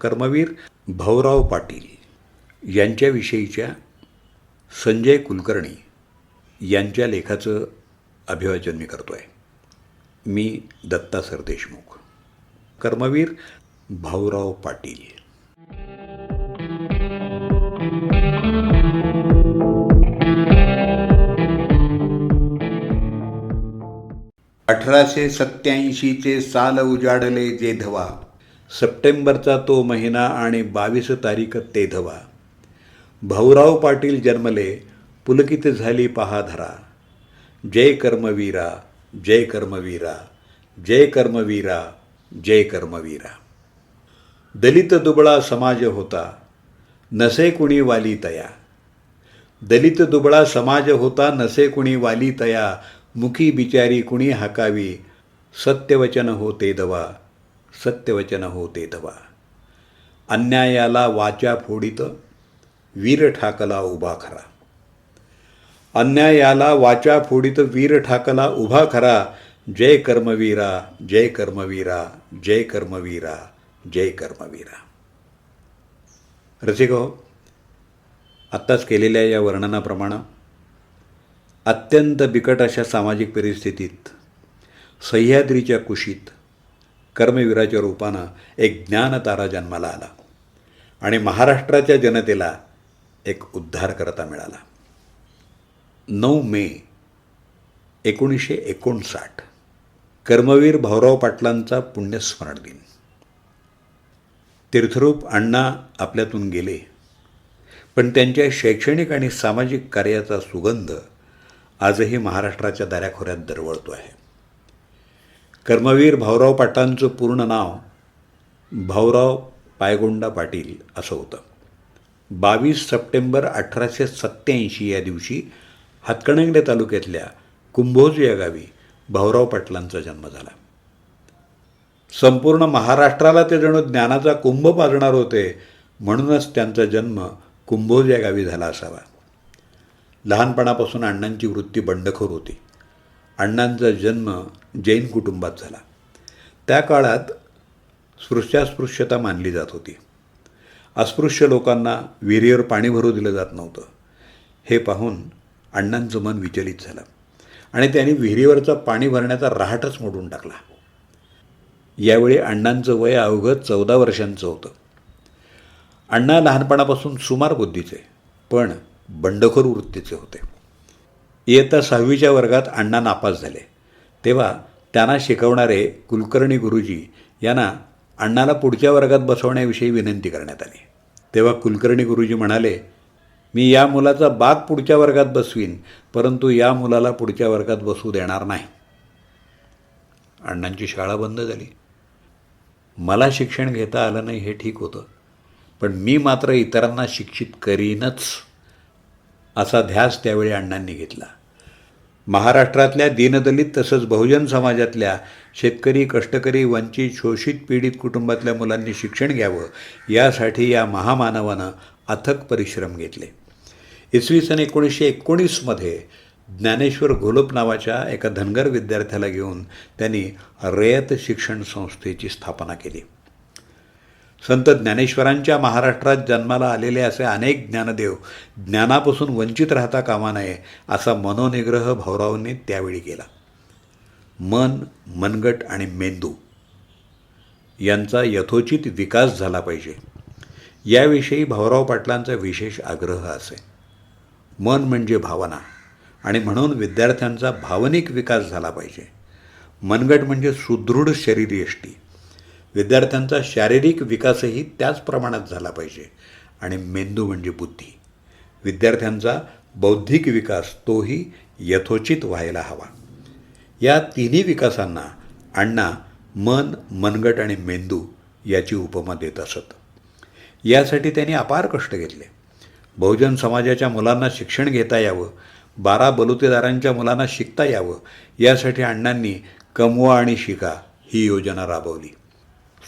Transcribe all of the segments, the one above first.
कर्मवीर भाऊराव पाटील यांच्याविषयीच्या संजय कुलकर्णी यांच्या लेखाचं अभिवाचन मी करतो आहे. मी दत्ता सरदेशमुख. कर्मवीर भाऊराव पाटील. 1887 साल उजाडले जेधवा, सप्टेंबरचा तो महिना आणि 22 तारीख तेधवा. भाऊराव पाटील जन्मले, पुलकित झाली पहाधरा. जय कर्मवीरा, जय कर्मवीरा, जय कर्मवीरा, जय कर्मवीरा. दलित दुबळा समाज होता, नसे कुणी वाली तया. दलित दुबळा समाज होता, नसे कुणी वाली तया. मुखी बिचारी कुणी हाकावी, सत्यवचन होते दवा, सत्यवचन होते दवा. अन्यायाला वाचा फोडित, वीर ठाकला उभा खरा. अन्यायाला वाचा फोडित, वीर ठाकला उभा खरा. जय कर्मवीरा, जय कर्मवीरा, जय कर्मवीरा, जय कर्मवीरा. रसिको, आत्ताच केलेल्या या वर्णनाप्रमाणे अत्यंत बिकट अशा सामाजिक परिस्थितीत सह्याद्रीच्या कुशीत कर्मवीराच्या रूपानं एक ज्ञानतारा जन्माला आला आणि महाराष्ट्राच्या जनतेला एक उद्धारकर्ता मिळाला. 9 मे 1959 कर्मवीर भाऊराव पाटलांचा पुण्यस्मरण दिन. तीर्थरूप अण्णा आपल्यातून गेले, पण त्यांच्या शैक्षणिक आणि सामाजिक कार्याचा सुगंध आजही महाराष्ट्राच्या दऱ्याखोऱ्यात दरवळतो आहे. कर्मवीर भाऊराव पाटलांचं पूर्ण नाव भाऊराव पायगोंडा पाटील असं होतं. 22 सप्टेंबर 1887 या दिवशी हातकणंगले तालुक्यातल्या कुंभोज या गावी भाऊराव पाटलांचा जन्म झाला. संपूर्ण महाराष्ट्राला ते जणू ज्ञानाचा कुंभ पाजणार होते, म्हणूनच त्यांचा जन्म कुंभोज या गावी झाला असावा. लहानपणापासून अण्णांची वृत्ती बंडखोर होती. अण्णांचा जन्म जैन कुटुंबात झाला. त्या काळात स्पृश्यास्पृश्यता मानली जात होती. अस्पृश्य लोकांना विहिरीवर पाणी भरू दिलं जात नव्हतं. हे पाहून अण्णांचं मन विचलित झालं आणि त्यांनी विहिरीवरचा पाणी भरण्याचा रहाटच मोडून टाकला. यावेळी अण्णांचं वय अवघं 14 वर्षांचं होतं. अण्णा लहानपणापासून सुमार बुद्धीचे पण बंडखोर वृत्तीचे होते. इयत्ता 6वीच्या वर्गात अण्णा नापास झाले. तेव्हा त्यांना शिकवणारे कुलकर्णी गुरुजी यांना अण्णाला पुढच्या वर्गात बसवण्याविषयी विनंती करण्यात आली. तेव्हा कुलकर्णी गुरुजी म्हणाले, मी या मुलाचा बाग पुढच्या वर्गात बसवीन, परंतु या मुलाला पुढच्या वर्गात बसवू देणार नाही. अण्णांची शाळा बंद झाली. मला शिक्षण घेता आलं नाही हे ठीक होतं, पण मी मात्र इतरांना शिक्षित करीनच असा ध्यास त्यावेळी अण्णांनी घेतला. महाराष्ट्रातल्या दीनदलित तसंच बहुजन समाजातल्या शेतकरी, कष्टकरी, वंचित, शोषित, पीडित कुटुंबातल्या मुलांनी शिक्षण घ्यावं यासाठी या महामानवानं अथक परिश्रम घेतले. इसवी सन 1919 ज्ञानेश्वर घोलप नावाच्या एका धनगर विद्यार्थ्याला घेऊन त्यांनी रयत शिक्षण संस्थेची स्थापना केली. संत ज्ञानेश्वरांच्या महाराष्ट्रात जन्माला आलेले असे अनेक ज्ञानदेव ज्ञानापासून वंचित राहता कामा नये असा मनोनिग्रह भाऊरावांनी त्यावेळी केला. मन, मनगट आणि मेंदू यांचा यथोचित विकास झाला पाहिजे याविषयी भाऊराव पाटलांचा विशेष आग्रह असे. मन म्हणजे भावना आणि म्हणून विद्यार्थ्यांचा भावनिक विकास झाला पाहिजे. मनगट म्हणजे सुदृढ शरीरयष्टी. विद्यार्थ्यांचा शारीरिक विकासही त्याच प्रमाणात झाला पाहिजे. आणि मेंदू म्हणजे बुद्धी. विद्यार्थ्यांचा बौद्धिक विकास तोही यथोचित व्हायला हवा. या तिन्ही विकासांना अण्णा मन, मनगट आणि मेंदू याची उपमा देत असत. यासाठी त्यांनी अपार कष्ट घेतले. बहुजन समाजाच्या मुलांना शिक्षण घेता यावं, 12 बलुतेदारांच्या मुलांना शिकता यावं यासाठी अण्णांनी कमवा आणि शिका ही योजना राबवली.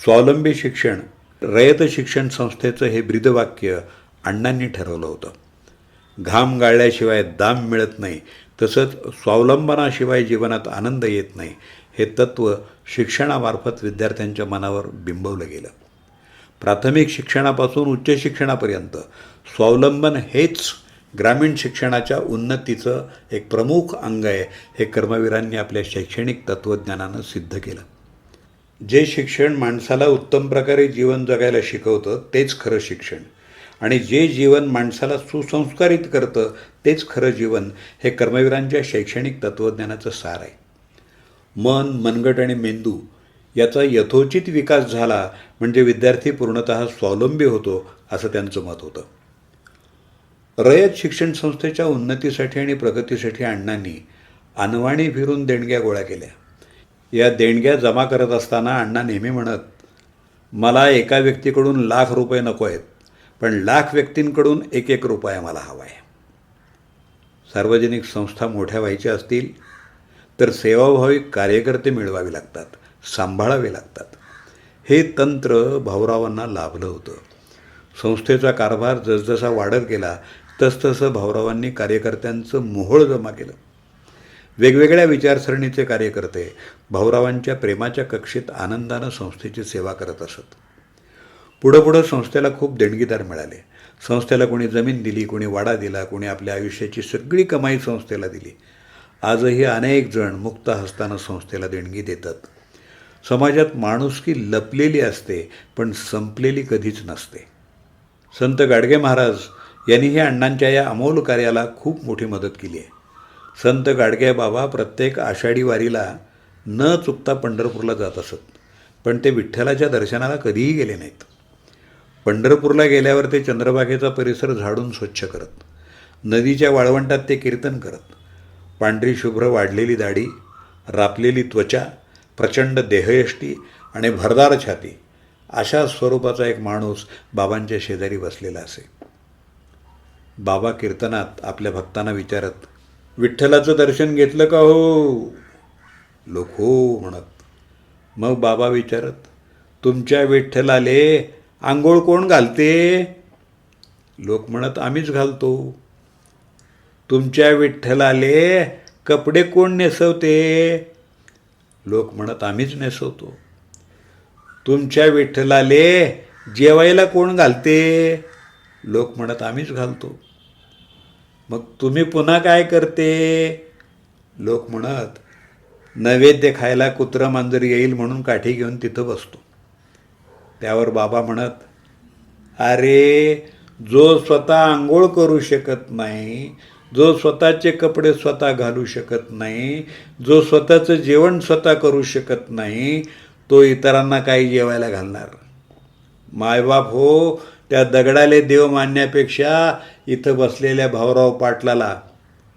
स्वावलंबी शिक्षण, रयत शिक्षण संस्थेचं हे ब्रीदवाक्य अण्णांनी ठरवलं होतं. घाम गाळल्याशिवाय दाम मिळत नाही, तसंच स्वावलंबनाशिवाय जीवनात आनंद येत नाही हे तत्त्व शिक्षणामार्फत विद्यार्थ्यांच्या मनावर बिंबवलं गेलं. प्राथमिक शिक्षणापासून उच्च शिक्षणापर्यंत स्वावलंबन हेच ग्रामीण शिक्षणाच्या उन्नतीचं एक प्रमुख अंग आहे, हे कर्मवीरांनी आपल्या शैक्षणिक तत्त्वज्ञानानं सिद्ध केलं. जे शिक्षण माणसाला उत्तम प्रकारे जीवन जगायला शिकवतं तेच खरं शिक्षण, आणि जे जीवन माणसाला सुसंस्कारित करतं तेच खरं जीवन, हे कर्मवीरांच्या शैक्षणिक तत्त्वज्ञानाचं सार आहे. मन, मनगट आणि मेंदू याचा यथोचित विकास झाला म्हणजे विद्यार्थी पूर्णतः स्वावलंबी होतो, असं त्यांचं मत होतं. रयत शिक्षण संस्थेच्या उन्नतीसाठी आणि प्रगतीसाठी अण्णांनी अनवाणी फिरून देणग्या गोळा केल्या. या देणग्या जमा करत असताना अण्णा नेहमी म्हणत, मला एका व्यक्तीकडून ₹1,00,000 नको आहेत, पण 1,00,000 व्यक्तींकडून ₹1 रुपया मला हवा आहे. सार्वजनिक संस्था मोठ्या व्हायच्या असतील तर सेवाभावी कार्यकर्ते मिळवावे लागतात, सांभाळावे लागतात. हे तंत्र भाऊरावांना लाभलं होतं. संस्थेचा कारभार जसजसा वाढत गेला तसतसं भाऊरावांनी कार्यकर्त्यांचं मोहोळ जमा केलं. वेगवेगळ्या विचारसरणीचे कार्यकर्ते भाऊरावांच्या प्रेमाच्या कक्षेत आनंदानं संस्थेची सेवा करत असत. पुढं संस्थेला खूप देणगीदार मिळाले. संस्थेला कोणी जमीन दिली, कोणी वाडा दिला, कोणी आपल्या आयुष्याची सगळी कमाई संस्थेला दिली. आजही अनेक जण मुक्त हस्तानं संस्थेला देणगी देतात. समाजात माणुसकी लपलेली असते, पण संपलेली कधीच नसते. संत गाडगे महाराज यांनीही अण्णांच्या या अमोल कार्याला खूप मोठी मदत केली आहे. संत गाडगे बाबा प्रत्येक आषाढी वारीला न चुकता पंढरपूरला जात असत, पण ते विठ्ठलाच्या दर्शनाला कधीही गेले नाहीत. पंढरपूरला गेल्यावर ते चंद्रभागेचा परिसर झाडून स्वच्छ करत, नदीच्या वाळवंटात ते कीर्तन करत. पांढरी शुभ्र वाढलेली दाढी, रापलेली त्वचा, प्रचंड देहयष्टी आणि भरदार छाती अशा स्वरूपाचा एक माणूस बाबांच्या शेजारी बसलेला असे. बाबा कीर्तनात आपल्या भक्तांना विचारत, विठ्ठलाचं दर्शन घेतलं का हो? लोक हो म्हणत. मग बाबा विचारत, तुमच्या विठ्ठलाले आंघोळ कोण घालते? लोक म्हणत, आम्हीच घालतो. तुमच्या विठ्ठलाले कपडे कोण नेसवते? लोक म्हणत, आम्हीच नेसवतो. तुमच्या विठ्ठलाले जेवायला कोण घालते? लोक म्हणत, आम्हीच घालतो. मग तुम्ही पुन्हा काय करते? लोक म्हणत, नैवेद्य खायला कुत्रं मांजर येईल म्हणून काठी घेऊन तिथं बसतो. त्यावर बाबा म्हणत, अरे जो स्वतः आंघोळ करू शकत नाही, जो स्वतःचे कपडे स्वतः घालू शकत नाही, जो स्वतःचं जेवण स्वतः करू शकत नाही, तो इतरांना काही जेवायला घालणार? मायबाप हो, त्या दगडाले देव मानण्यापेक्षा इथं बसलेल्या भाऊराव पाटलाला,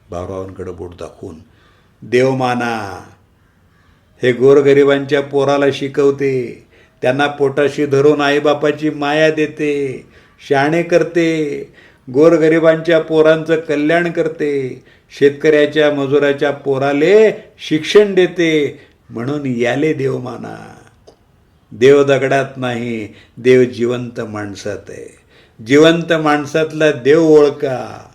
भाऊरावांकडे बोट दाखवून, देव माना. हे गोरगरिबांच्या पोराला शिकवते, त्यांना पोटाशी धरून आईबापाची माया देते, शहाणे करते, गोरगरिबांच्या पोरांचं कल्याण करते, शेतकऱ्याच्या मजुराच्या पोराले शिक्षण देते, म्हणून याले देव माना. देव दगडात नाही, देव जिवंत माणसात आहे. जिवंत माणसातला देव ओळखा.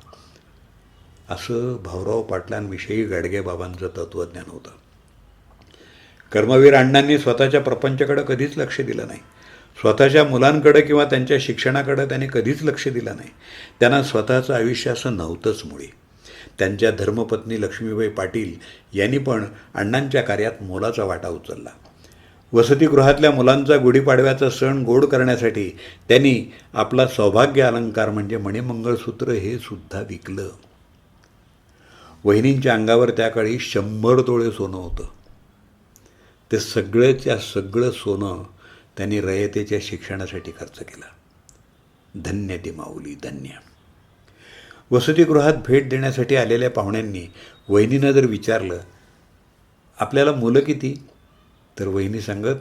असं भाऊराव पाटलांविषयी गाडगेबाबांचं तत्त्वज्ञान होतं. कर्मवीर अण्णांनी स्वतःच्या प्रपंचाकडे कधीच लक्ष दिलं नाही. स्वतःच्या मुलांकडे किंवा त्यांच्या शिक्षणाकडे त्यांनी कधीच लक्ष दिलं नाही. त्यांना स्वतःचं आयुष्य असं नव्हतंच मुळी. त्यांच्या धर्मपत्नी लक्ष्मीबाई पाटील यांनी पण अण्णांच्या कार्यात मोलाचा वाटा उचलला. वसतिगृहातल्या मुलांचा गुढीपाडव्याचा सण गोड करण्यासाठी त्यांनी आपला सौभाग्य अलंकार म्हणजे मणिमंगळसूत्र हे सुद्धा विकलं. वहिनींच्या अंगावर त्या काळी 100 तोळे सोनं होतं. ते सगळंच्या सगळं सोनं त्यांनी रयतेच्या शिक्षणासाठी खर्च केलं. धन्य ती माऊली, धन्य. वसतिगृहात भेट देण्यासाठी आलेल्या पाहुण्यांनी वहिनीनं जर विचारलं, आपल्याला मुलं किती? तर वहिनी सांगत,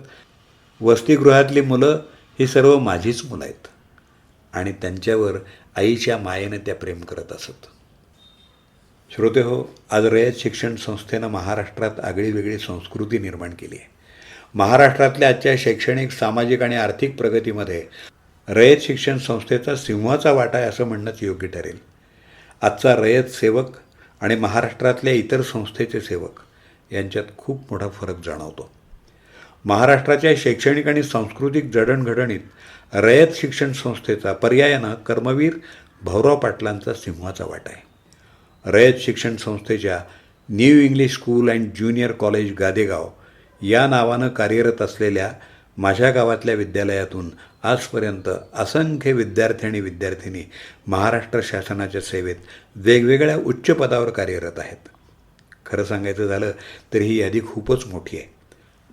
वसतिगृहातली मुलं ही सर्व माझीच मुलं आहेत, आणि त्यांच्यावर आईच्या मायेनं त्या प्रेम करत असत. श्रोते हो, आज रयत शिक्षण संस्थेनं महाराष्ट्रात आगळीवेगळी संस्कृती निर्माण केली आहे. महाराष्ट्रातल्या आजच्या शैक्षणिक, सामाजिक आणि आर्थिक प्रगतीमध्ये रयत शिक्षण संस्थेचा सिंहाचा वाटा आहे असं म्हणणंच योग्य ठरेल. आजचा रयत सेवक आणि महाराष्ट्रातल्या इतर संस्थेचे सेवक यांच्यात खूप मोठा फरक जाणवतो. महाराष्ट्राच्या शैक्षणिक आणि सांस्कृतिक जडणघडणीत रयत शिक्षण संस्थेचा पर्यायानं कर्मवीर भाऊराव पाटलांचा सिंहाचा वाटा आहे. रयत शिक्षण संस्थेच्या new English school and junior college Gadegaon या नावानं कार्यरत असलेल्या माझ्या गावातल्या विद्यालयातून आजपर्यंत असंख्य विद्यार्थी आणि विद्यार्थिनी महाराष्ट्र शासनाच्या सेवेत वेगवेगळ्या उच्च पदावर कार्यरत आहेत. खरं सांगायचं झालं तर ही यादी खूपच मोठी आहे.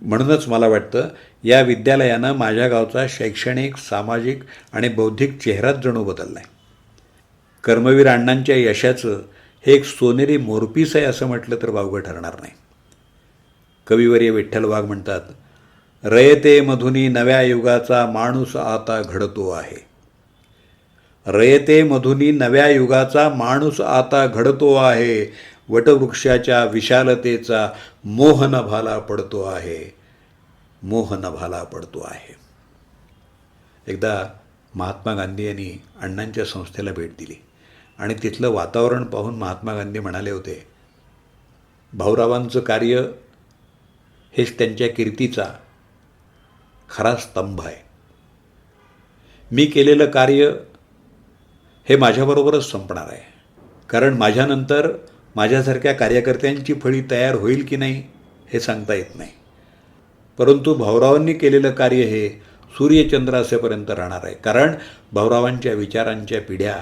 म्हणूनच मला वाटतं या विद्यालयानं माझ्या गावचा शैक्षणिक, सामाजिक आणि बौद्धिक चेहराच जणू बदलला आहे. कर्मवीर अण्णांच्या यशाचं हे एक सोनेरी मोरपीस आहे असं म्हटलं तर वावगं ठरणार नाही. कविवर्य विठ्ठल वाघ म्हणतात, रयते मधुनी नव्या युगाचा माणूस आता घडतो आहे. रयते मधुनी नव्या युगाचा माणूस आता घडतो आहे. वटवृक्षाच्या विशालतेचा मोह नभाला पडतो आहे. मोह नभाला पडतो आहे. एकदा महात्मा गांधी यांनी अण्णांच्या संस्थेला भेट दिली आणि तिथलं वातावरण पाहून महात्मा गांधी म्हणाले होते, भाऊरावांचं कार्य हेच त्यांच्या कीर्तीचा खरा स्तंभ आहे. मी केलेलं कार्य हे माझ्याबरोबरच संपणार आहे, कारण माझ्यानंतर माझ्यासारख्या कार्यकर्त्यांची फळी तयार होईल की नाही हे सांगता येत नाही. परंतु भाऊरावांनी केलेलं कार्य हे सूर्यचंद्र असेपर्यंत राहणार आहे, कारण भाऊरावांच्या विचारांच्या पिढ्या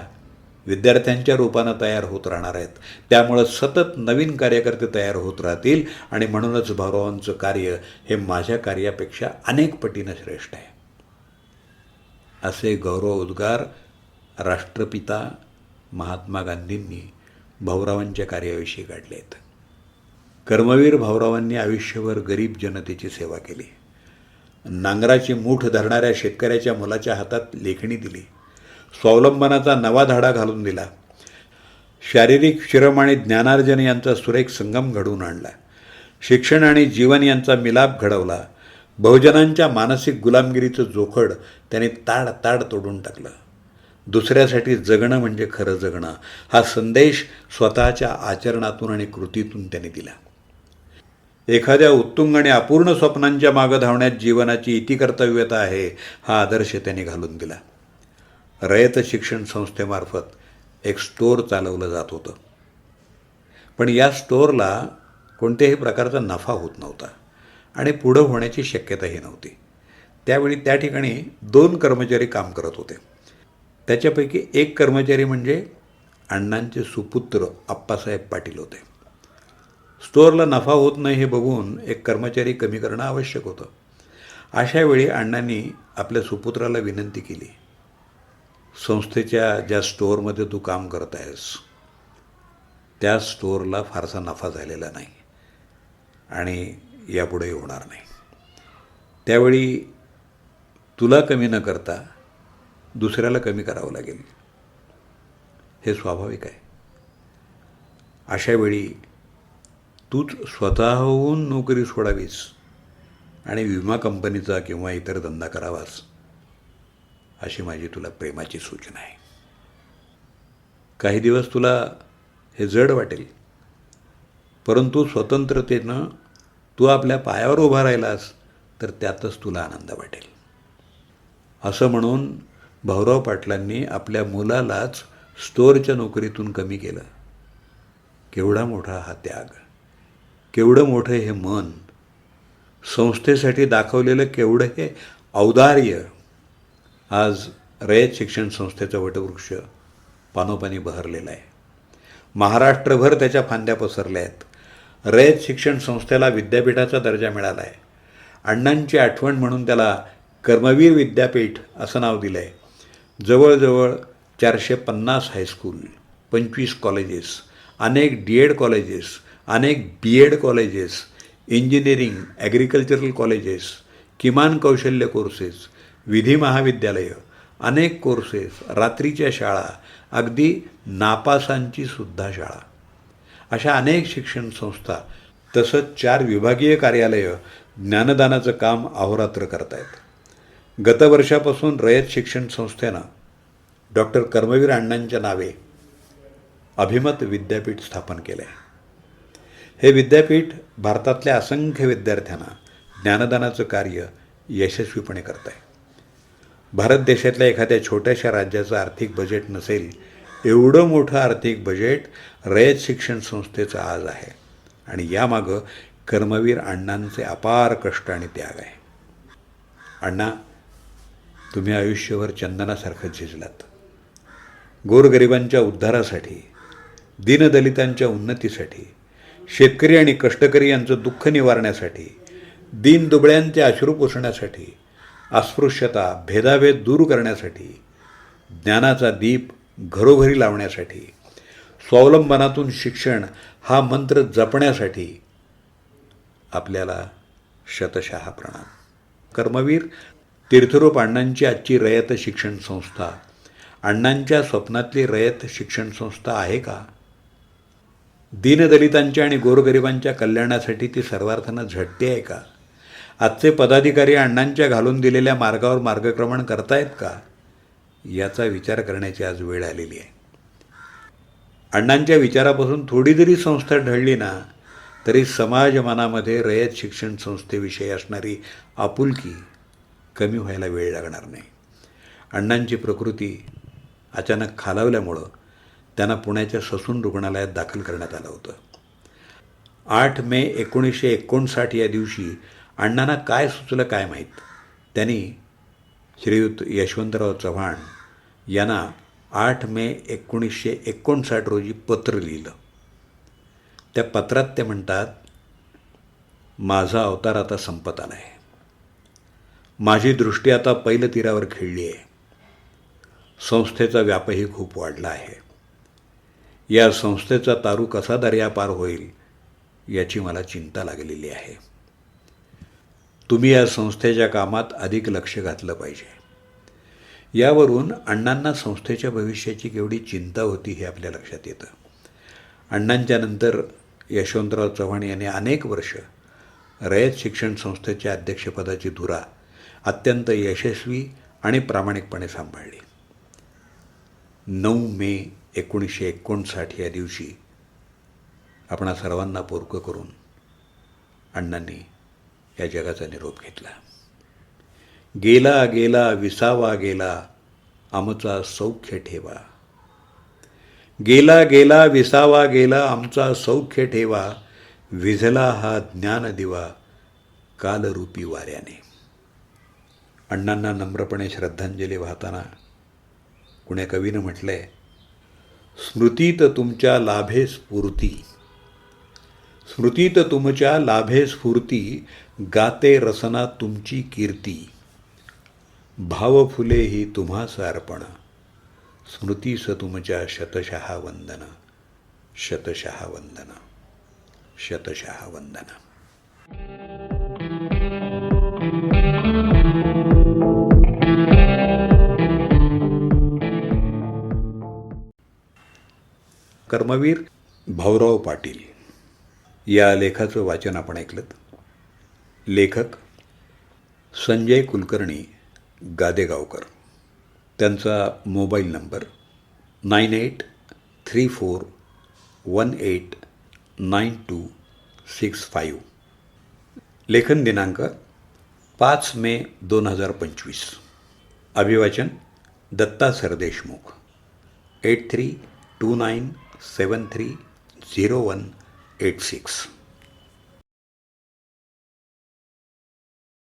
विद्यार्थ्यांच्या रूपानं तयार होत राहणार आहेत. त्यामुळं सतत नवीन कार्यकर्ते तयार होत राहतील आणि म्हणूनच भाऊरावांचं कार्य हे माझ्या कार्यापेक्षा अनेक पटीनं श्रेष्ठ आहे. असे गौरवोद्गार राष्ट्रपिता महात्मा गांधींनी भाऊरावांच्या कार्याविषयी काढले आहेत. कर्मवीर भाऊरावांनी आयुष्यभर गरीब जनतेची सेवा केली. नांगराची मूठ धरणाऱ्या शेतकऱ्याच्या मुलाच्या हातात लेखणी दिली. स्वावलंबनाचा नवा धाडा घालून दिला. शारीरिक श्रम आणि ज्ञानार्जन यांचा सुरेख संगम घडवून आणला. शिक्षण आणि जीवन यांचा मिलाप घडवला. बहुजनांच्या मानसिक गुलामगिरीचं जोखड त्यांनी ताड ताड तोडून टाकलं. दुसऱ्यासाठी जगणं म्हणजे खरं जगणं हा संदेश स्वतःच्या आचरणातून आणि कृतीतून त्यांनी दिला. एखाद्या उत्तुंग आणि अपूर्ण स्वप्नांच्या मागं धावण्यात जीवनाची इतिकर्तव्यता आहे हा आदर्श त्यांनी घालून दिला. रयत शिक्षण संस्थेमार्फत एक स्टोअर चालवलं जात होतं, पण या स्टोअरला कोणत्याही प्रकारचा नफा होत नव्हता आणि पुढं होण्याची शक्यताही नव्हती. त्यावेळी त्या ठिकाणी 2 कर्मचारी काम करत होते. त्याच्यापैकी एक कर्मचारी म्हणजे अण्णांचे सुपुत्र आप्पासाहेब पाटील होते. स्टोअरला नफा होत नाही हे बघून एक कर्मचारी कमी करणं आवश्यक होतं. अशावेळी अण्णांनी आपल्या सुपुत्राला विनंती केली, संस्थेच्या ज्या स्टोअरमध्ये तू काम करत आहेस त्या स्टोअरला फारसा नफा झालेला नाही आणि यापुढे होणार नाही. त्यावेळी तुला कमी न करता दुसऱ्याला कमी करावं लागेल. हे स्वाभाविक आहे. अशावेळी तूच स्वतःहून नोकरी सोडावीस आणि विमा कंपनीचा किंवा इतर धंदा करावास अशी माझी तुला प्रेमाची सूचना आहे. काही दिवस तुला हे जड वाटेल, परंतु स्वतंत्रतेनं तू आपल्या पायावर उभा राहिलास तर त्यातच तुला आनंद वाटेल. असं म्हणून भाऊराव पाटलांनी आपल्या मुलालाच स्टोअरच्या नोकरीतून कमी केलं. केवढा मोठा हा त्याग, केवढं मोठं हे मन, संस्थेसाठी दाखवलेलं केवढं हे औदार्य आज रयत शिक्षण संस्थेचा वटवृक्ष पानोपानी बहरलेला आहे. महाराष्ट्रभर त्याच्या फांद्या पसरल्या आहेत. रयत शिक्षण संस्थेला विद्यापीठाचा दर्जा मिळाला आहे. अण्णांची आठवण म्हणून त्याला कर्मवीर विद्यापीठ असं नाव दिलं आहे. जवळजवळ 450 हायस्कूल, 25 कॉलेजेस, अनेक DED कॉलेजेस, अनेक BEd colleges, engineering, agricultural colleges, किमान कौशल्य कोर्सेस, विधी महाविद्यालयं, अनेक कोर्सेस, रात्रीच्या शाळा, अगदी नापासांची सुद्धा शाळा, अशा अनेक शिक्षण संस्था तसंच 4 विभागीय कार्यालयं ज्ञानदानाचं काम अहोरात्र करत आहेत. गतवर्षापासून रयत शिक्षण संस्थेनं डॉक्टर कर्मवीर अण्णांच्या नावे अभिमत विद्यापीठ स्थापन केलं आहे. हे विद्यापीठ भारतातल्या असंख्य विद्यार्थ्यांना ज्ञानदानाचं कार्य यशस्वीपणे करत आहे. भारत देशातल्या एखाद्या छोट्याशा राज्याचं आर्थिक बजेट नसेल एवढं मोठं आर्थिक बजेट रयत शिक्षण संस्थेचं आज आहे. आणि यामागं कर्मवीर अण्णांचे अपार कष्ट आणि त्याग आहे. अण्णा, तुम्ही आयुष्यभर चंदनासारखं झिजलात. गोरगरिबांच्या उद्धारासाठी, दीनदलितांच्या उन्नतीसाठी, शेतकरी आणि कष्टकरी यांचं दुःख निवारण्यासाठी, दीनदुबळ्यांचे अश्रू पुसण्यासाठी, अस्पृश्यता भेदाभेद दूर करण्यासाठी, ज्ञानाचा दीप घरोघरी लावण्यासाठी, स्वावलंबनातून शिक्षण हा मंत्र जपण्यासाठी आपल्याला शतशः प्रणाम. कर्मवीर तीर्थरूप अण्णांची आजची रयत शिक्षण संस्था अण्णांच्या स्वप्नातली रयत शिक्षण संस्था आहे का? दीनदलितांच्या आणि गोरगरिबांच्या कल्याणासाठी ती सर्वार्थानं झटते आहे का? आजचे पदाधिकारी अण्णांच्या घालून दिलेल्या मार्गावर मार्गक्रमण करतायत का? याचा विचार करण्याची आज वेळ आलेली आहे. अण्णांच्या विचारापासून थोडी जरी संस्था ढळली ना तरी समाज मनामध्ये रयत शिक्षण संस्थेविषयी असणारी आपुलकी कमी व्हायला वेळ लागणार नाही. अण्णांची प्रकृती अचानक खालावल्यामुळं त्यांना पुण्याच्या ससून रुग्णालयात दाखल करण्यात आलं होतं. 8 मे 1959 या दिवशी अण्णांना काय सुचलं काय माहीत, त्यांनी श्रीयुत यशवंतराव चव्हाण यांना 8 मे 1959 रोजी पत्र लिहिलं. त्या पत्रात ते म्हणतात, माझा अवतार आता संपत आला आहे. माझी दृष्टी आता पैलतीरावर खेळली आहे. संस्थेचा व्यापही खूप वाढला आहे. या संस्थेचा तारू कसा दर्या पार होईल याची मला चिंता लागलेली आहे. तुम्ही या संस्थेच्या कामात अधिक लक्ष घातलं पाहिजे. यावरून अण्णांना संस्थेच्या भविष्याची केवढी चिंता होती हे आपल्या लक्षात येतं. अण्णांच्या नंतर यशवंतराव चव्हाण यांनी अनेक वर्ष रयत शिक्षण संस्थेच्या अध्यक्षपदाची धुरा अत्यंत यशस्वी आणि प्रामाणिकपणे सांभाळली. 9 मे 1959 या दिवशी आपणा सर्वांना पोरकं करून अण्णांनी या जगाचा निरोप घेतला. गेला गेला विसावा गेला आमचा सौख्य ठेवा. गेला गेला विसावा गेला आमचा सौख्य ठेवा. विझला हा ज्ञानदिवा कालरूपी वाऱ्याने. अण्णांना नम्रपणे श्रद्धांजली वाहताना कुण्या कवीनं म्हटलंय, स्मृतीत तुमच्या लाभे स्फूर्ती, स्मृतीत तुमच्या लाभे स्फूर्ती, गाते रसना तुमची कीर्ती. भावफुले ही तुम्हास अर्पण, स्मृतीस तुमच्या शतशः वंदन, शतशः वंदन, शतशः वंदन. कर्मवीर भाऊराव पाटील या लेखाचं वाचन आपण ऐकलं. लेखक संजय कुलकर्णी गादेगावकर. त्यांचा मोबाईल नंबर 9834189265. लेखन दिनांक 5 मे 2025. अभिवाचन दत्ता सरदेशमुख. 8329730186.